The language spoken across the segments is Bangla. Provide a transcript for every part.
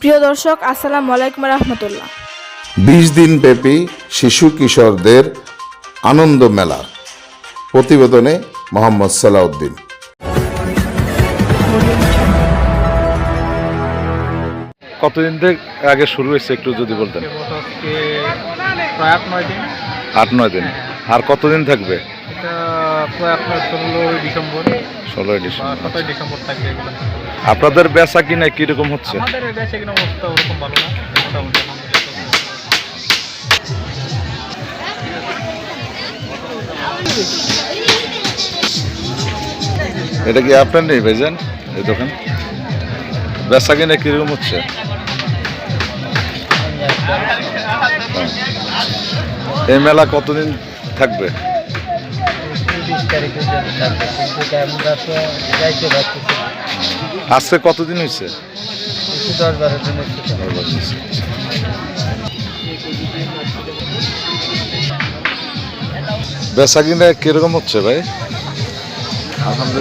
প্রিয় দর্শক, আসসালামু আলাইকুম রহমতুল্লাহ। 20 দিন ব্যাপী শিশু কিশোরদের আনন্দ মেলা প্রতিবেদনে মোহাম্মদ সালাউদ্দিন। কতদিন থেকে আগে শুরু হয়েছে একটু যদি বলতেন। প্রায় 8-9 দিন। 8-9 দিন। আর কতদিন থাকবে? এটা প্রায় আপনার 16 ডিসেম্বর 16 ডিসেম্বর। 17 ডিসেম্বর থাকবে এগুলো। আপনাদের বেচা কিনা কিরকম হচ্ছে? আমাদের বেঁচে কিনা অবস্থা ওরকম ভালো না, মোটামুটি এটা কি আপনার নেই ভাইজান এই দোকান? বেচা কিনা কিরকম হচ্ছে? এই মেলা কতদিন থাকবে? 20 তারিখে থাকবে, কিন্তু আমরা তো যাইতে পারছি। আজকে কতদিন হয়েছে? 10-12 দিন হচ্ছে। বেচা কিনা কিরকম হচ্ছে ভাই?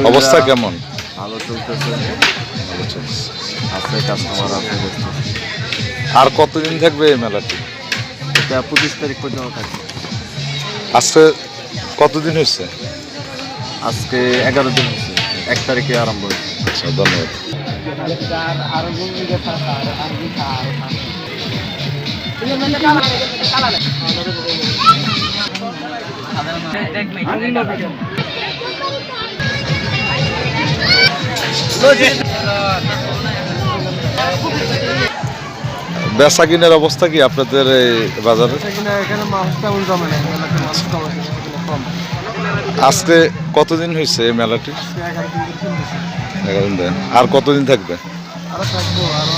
অবস্থা কেমন? ভালো চলতেছে, ভালো চলছে। আছে কাস্টমার আছে। আর কতদিন থাকবে এই মেলাটি? এটা 25 তারিখ পর্যন্ত থাকবে। আজকে কতদিন হয়েছে? আজকে 11 দিন হচ্ছে, 1 তারিখে আরম্ভ হয়েছে। আচ্ছা, ধন্যবাদ। বেচা কিনার অবস্থা কি আপনাদের এই বাজারে? এখানে মাছ তেমন জমে না, মাছ কম। আজকে কতদিন হয়েছে এই মেলাটি? 11 দিন। আর কতদিন থাকবে? আরো থাকবো, আরো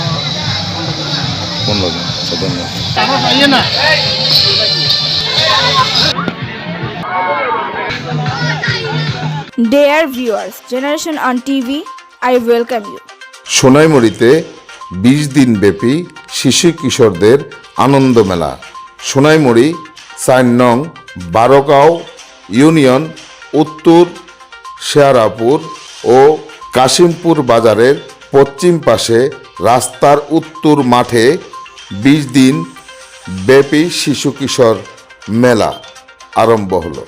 15 দিন। আচ্ছা, ধন্যবাদ। Dear viewers, Generation on TV, I welcome you. সোনাইমুড়িতে 20 দিন ব্যাপী শিশু কিশোরদের আনন্দ মেলা। সোনাইমুড়ি 4 নং বারোগাঁও ইউনিয়ন, উত্তর শেয়ারাপুর ও কাশিমপুর বাজারের পশ্চিম পাশে রাস্তার উত্তর মাঠে 20 দিন ব্যাপী শিশু কিশোর মেলা আরম্ভ হলো।